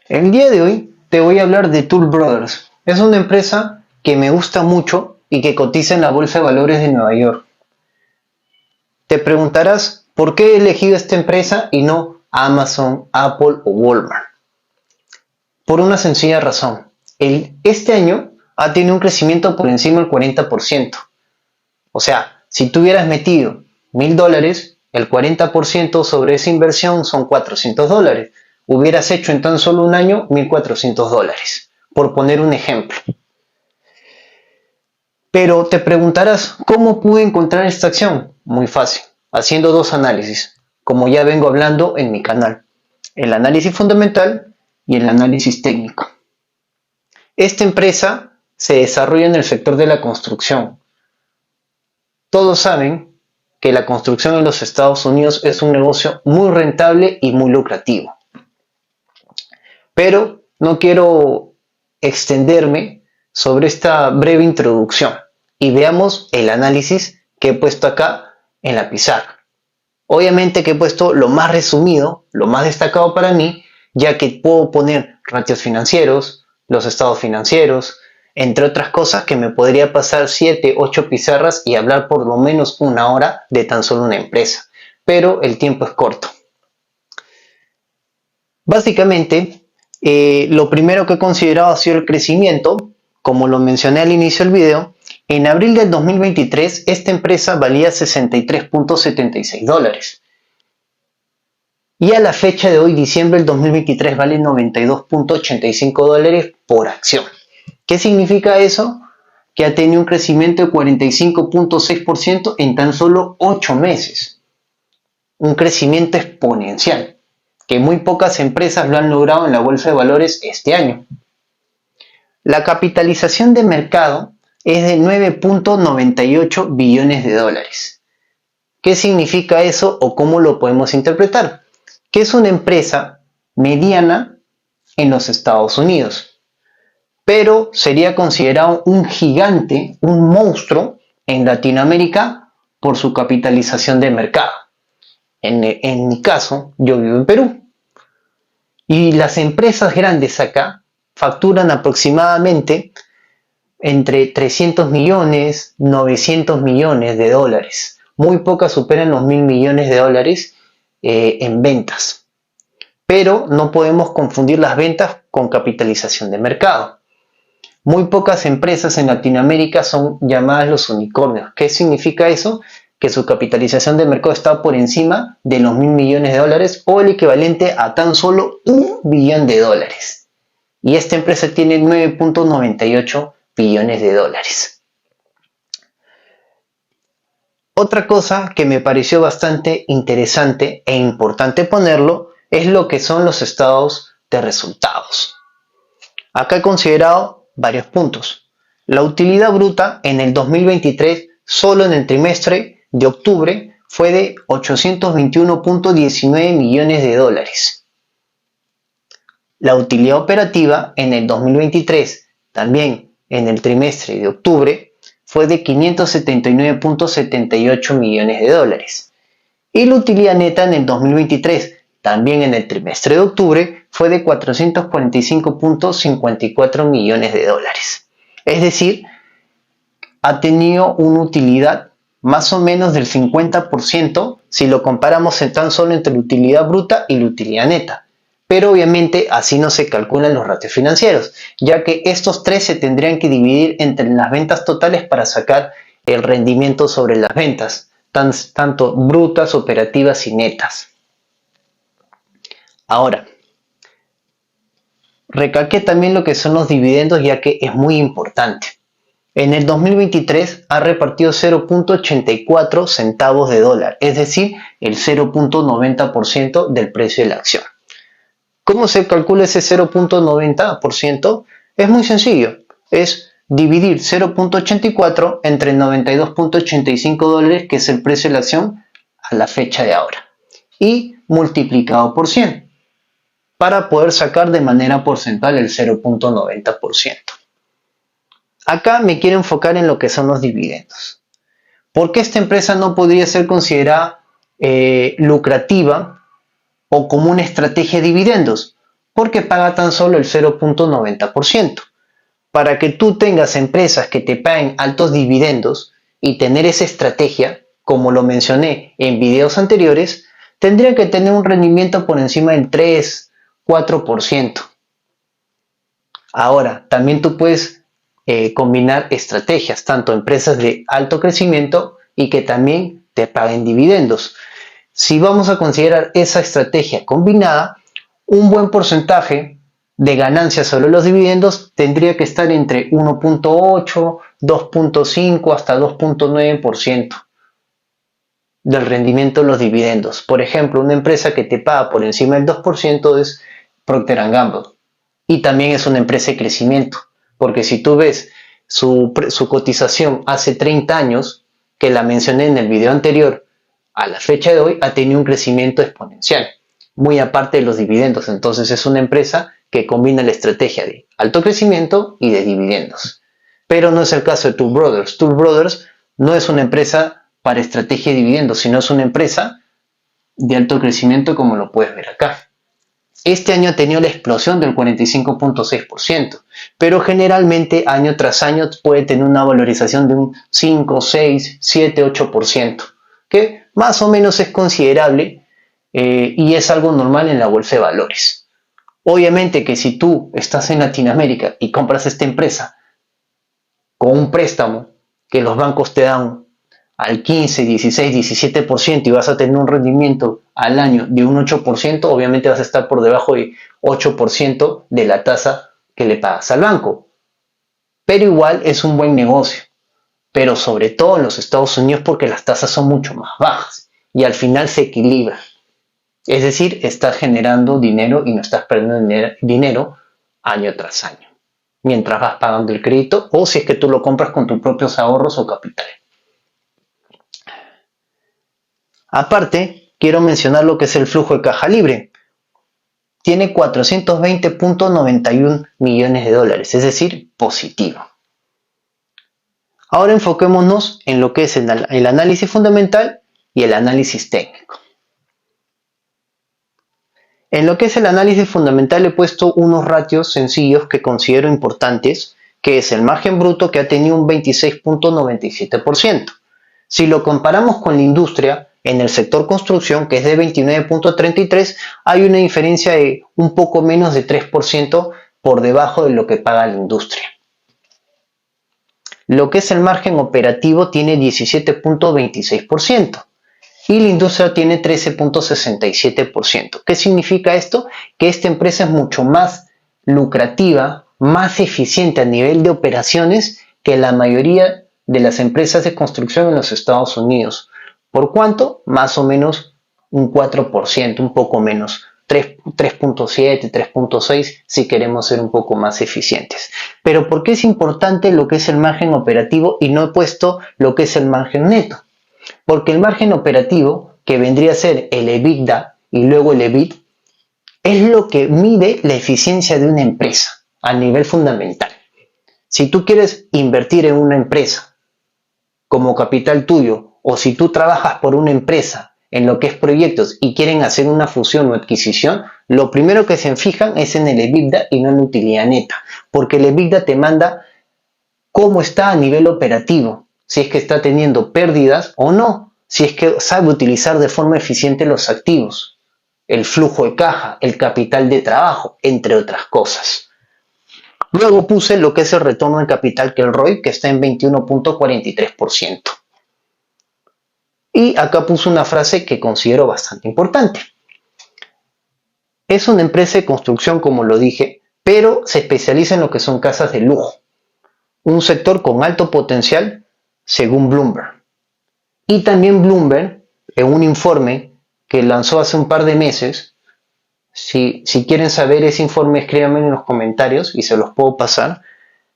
El día de hoy te voy a hablar de Tool Brothers. Es una empresa que me gusta mucho y que cotiza en la Bolsa de Valores de Nueva York. Te preguntarás por qué he elegido esta empresa y no Amazon, Apple o Walmart. Por una sencilla razón. Este año ha tenido un crecimiento por encima del 40%. O sea, si tú hubieras metido $1,000, el 40% sobre esa inversión son $400. Hubieras hecho en tan solo un año $1,400, por poner un ejemplo. Pero te preguntarás, ¿cómo pude encontrar esta acción? Muy fácil, haciendo dos análisis, como ya vengo hablando en mi canal. El análisis fundamental y el análisis técnico. Esta empresa se desarrolla en el sector de la construcción. Todos saben que la construcción en los Estados Unidos es un negocio muy rentable y muy lucrativo. Pero no quiero extenderme sobre esta breve introducción y veamos el análisis que he puesto acá en la pizarra. Obviamente que he puesto lo más resumido, lo más destacado para mí, ya que puedo poner ratios financieros, los estados financieros, entre otras cosas que me podría pasar 7, 8 pizarras y hablar por lo menos una hora de tan solo una empresa, pero el tiempo es corto. Básicamente, lo primero que he considerado ha sido el crecimiento. Como lo mencioné al inicio del video, en abril del 2023 esta empresa valía $63.76 y a la fecha de hoy, diciembre del 2023, vale $92.85 por acción. ¿Qué significa eso? Que ha tenido un crecimiento de 45.6% en tan solo 8 meses. Un crecimiento exponencial, que muy pocas empresas lo han logrado en la bolsa de valores este año. La capitalización de mercado es de $9.98 billones. ¿Qué significa eso o cómo lo podemos interpretar? Que es una empresa mediana en los Estados Unidos, pero sería considerado un gigante, un monstruo en Latinoamérica por su capitalización de mercado. En mi caso, yo vivo en Perú. Y las empresas grandes acá facturan aproximadamente entre 300 millones, 900 millones de dólares. Muy pocas superan los 1.000 millones de dólares en ventas. Pero no podemos confundir las ventas con capitalización de mercado. Muy pocas empresas en Latinoamérica son llamadas los unicornios. ¿Qué significa eso? Que su capitalización de mercado está por encima de los 1.000 millones de dólares o el equivalente a tan solo $1 billón. Y esta empresa tiene 9.98 billones de dólares. Otra cosa que me pareció bastante interesante e importante ponerlo es lo que son los estados de resultados. Acá he considerado varios puntos. La utilidad bruta en el 2023, solo en el trimestre de octubre, fue de 821.19 millones de dólares. La utilidad operativa en el 2023, también en el trimestre de octubre, fue de 579.78 millones de dólares. Y la utilidad neta en el 2023, también en el trimestre de octubre, fue de 445.54 millones de dólares. Es decir, ha tenido una utilidad más o menos del 50% si lo comparamos tan solo entre la utilidad bruta y la utilidad neta. Pero obviamente así no se calculan los ratios financieros, ya que estos tres se tendrían que dividir entre las ventas totales para sacar el rendimiento sobre las ventas, tanto brutas, operativas y netas. Ahora, recalqué también lo que son los dividendos, ya que es muy importante. En el 2023 ha repartido 0.84 centavos de dólar, es decir, el 0.90% del precio de la acción. ¿Cómo se calcula ese 0.90%? Es muy sencillo, es dividir 0.84 entre 92.85 dólares, que es el precio de la acción a la fecha de ahora, y multiplicado por 100, para poder sacar de manera porcentual el 0.90%. Acá me quiero enfocar en lo que son los dividendos. ¿Por qué esta empresa no podría ser considerada lucrativa o como una estrategia de dividendos? porque paga tan solo el 0.90%. Para que tú tengas empresas que te paguen altos dividendos y tener esa estrategia, como lo mencioné en videos anteriores, tendría que tener un rendimiento por encima del 3-4%. Ahora, también tú puedes combinar estrategias, tanto empresas de alto crecimiento y que también te paguen dividendos. Si vamos a considerar esa estrategia combinada, un buen porcentaje de ganancias sobre los dividendos tendría que estar entre 1.8, 2.5 hasta 2.9% del rendimiento de los dividendos. Por ejemplo, una empresa que te paga por encima del 2% es Procter & Gamble. Y también es una empresa de crecimiento, porque si tú ves su cotización hace 30 años, que la mencioné en el video anterior, a la fecha de hoy ha tenido un crecimiento exponencial, muy aparte de los dividendos. Entonces es una empresa que combina la estrategia de alto crecimiento y de dividendos. Pero no es el caso de Toll Brothers. Toll Brothers no es una empresa para estrategia de dividendos, sino es una empresa de alto crecimiento, como lo puedes ver acá. Este año ha tenido la explosión del 45.6%, pero generalmente año tras año puede tener una valorización de un 5, 6, 7, 8%, que más o menos es considerable y es algo normal en la bolsa de valores. Obviamente que si tú estás en Latinoamérica y compras esta empresa con un préstamo que los bancos te dan al 15, 16, 17% y vas a tener un rendimiento al año de un 8%, obviamente vas a estar por debajo de 8% de la tasa que le pagas al banco. Pero igual es un buen negocio, pero sobre todo en los Estados Unidos porque las tasas son mucho más bajas y al final se equilibra. Es decir, estás generando dinero y no estás perdiendo dinero año tras año, mientras vas pagando el crédito o si es que tú lo compras con tus propios ahorros o capital. Aparte, quiero mencionar lo que es el flujo de caja libre. Tiene 420.91 millones de dólares, es decir, positivo. Ahora enfoquémonos en lo que es el análisis fundamental y el análisis técnico. En lo que es el análisis fundamental he puesto unos ratios sencillos que considero importantes, que es el margen bruto, que ha tenido un 26.97%. Si lo comparamos con la industria, en el sector construcción, que es de 29.33, hay una diferencia de un poco menos de 3% por debajo de lo que paga la industria. Lo que es el margen operativo tiene 17.26% y la industria tiene 13.67%. ¿Qué significa esto? Que esta empresa es mucho más lucrativa, más eficiente a nivel de operaciones que la mayoría de las empresas de construcción en los Estados Unidos. ¿Por cuánto? Más o menos un 4%, un poco menos, 3.7, 3.6 si queremos ser un poco más eficientes. Pero ¿por qué es importante lo que es el margen operativo y no he puesto lo que es el margen neto? Porque el margen operativo, que vendría a ser el EBITDA y luego el EBIT, es lo que mide la eficiencia de una empresa a nivel fundamental. Si tú quieres invertir en una empresa como capital tuyo, o si tú trabajas por una empresa en lo que es proyectos y quieren hacer una fusión o adquisición, lo primero que se fijan es en el EBITDA y no en la utilidad neta, porque el EBITDA te manda cómo está a nivel operativo, si es que está teniendo pérdidas o no, si es que sabe utilizar de forma eficiente los activos, el flujo de caja, el capital de trabajo, entre otras cosas. Luego puse lo que es el retorno de capital, que el ROI, que está en 21.43%. Y acá puse una frase que considero bastante importante. Es una empresa de construcción, como lo dije, pero se especializa en lo que son casas de lujo. Un sector con alto potencial, según Bloomberg. Y también Bloomberg, en un informe que lanzó hace un par de meses, si quieren saber ese informe, escríbanme en los comentarios y se los puedo pasar,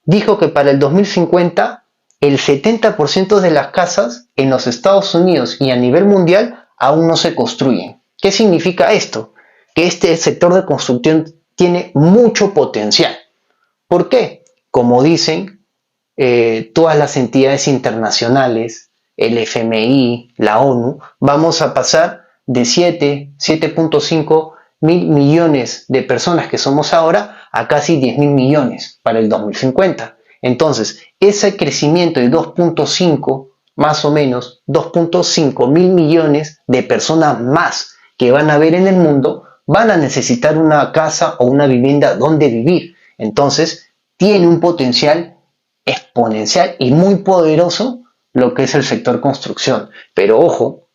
dijo que para el 2050 el 70% de las casas en los Estados Unidos y a nivel mundial aún no se construyen. ¿Qué significa esto? Que este sector de construcción tiene mucho potencial. ¿Por qué? Como dicen todas las entidades internacionales, el FMI, la ONU, vamos a pasar de 7.5 mil millones de personas que somos ahora a casi 10 mil millones para el 2050. Entonces, ese crecimiento de 2.5, más o menos 2.5 mil millones de personas más que van a haber en el mundo, van a necesitar una casa o una vivienda donde vivir. Entonces, tiene un potencial exponencial y muy poderoso lo que es el sector construcción. Pero ojo,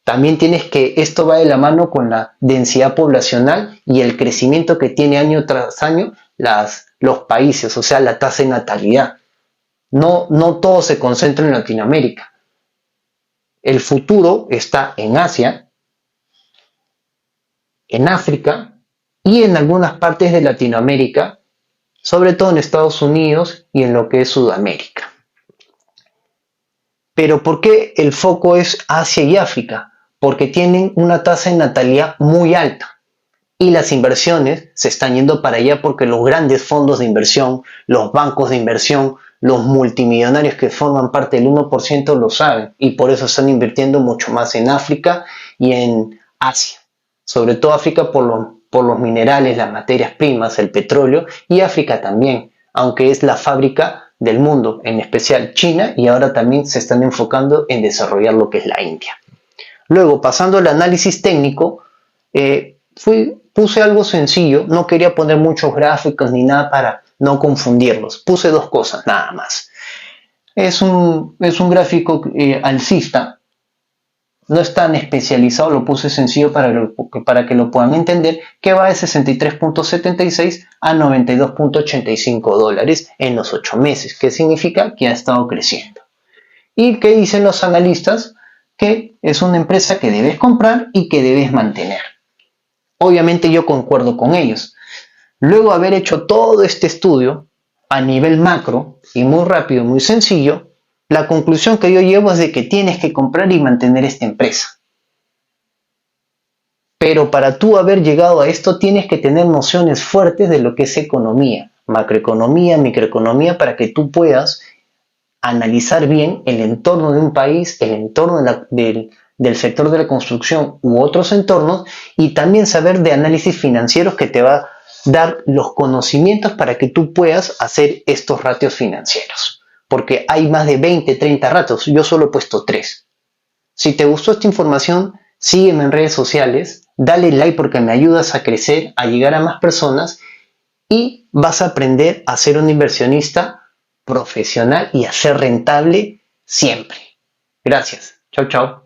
también tienes que esto va de la mano con la densidad poblacional y el crecimiento que tiene año tras año los países, o sea, la tasa de natalidad. No todo se concentra en Latinoamérica. El futuro está en Asia, en África y en algunas partes de Latinoamérica, sobre todo en Estados Unidos y en lo que es Sudamérica. Pero ¿por qué el foco es Asia y África? Porque tienen una tasa de natalidad muy alta y las inversiones se están yendo para allá porque los grandes fondos de inversión, los bancos de inversión, los multimillonarios que forman parte del 1% lo saben y por eso están invirtiendo mucho más en África y en Asia. Sobre todo África por los minerales, las materias primas, el petróleo y África también, aunque es la fábrica del mundo, en especial China, y ahora también se están enfocando en desarrollar lo que es la India. Luego, pasando al análisis técnico, puse algo sencillo, no quería poner muchos gráficos ni nada para no confundirlos. Puse dos cosas, nada más. Es un gráfico alcista, no es tan especializado, lo puse sencillo para que lo puedan entender, que va de 63.76 a 92.85 dólares en los 8 meses, que significa que ha estado creciendo. ¿Y qué dicen los analistas? Que es una empresa que debes comprar y que debes mantener. Obviamente yo concuerdo con ellos. Luego de haber hecho todo este estudio a nivel macro y muy rápido, muy sencillo, la conclusión que yo llevo es de que tienes que comprar y mantener esta empresa. Pero para tú haber llegado a esto tienes que tener nociones fuertes de lo que es economía, macroeconomía, microeconomía, para que tú puedas analizar bien el entorno de un país, el entorno del sector de la construcción u otros entornos y también saber de análisis financieros que te va a dar los conocimientos para que tú puedas hacer estos ratios financieros. Porque hay más de 20, 30 ratios, yo solo he puesto 3. Si te gustó esta información, sígueme en redes sociales, dale like porque me ayudas a crecer, a llegar a más personas y vas a aprender a ser un inversionista profesional y a ser rentable siempre. Gracias. Chao, chao.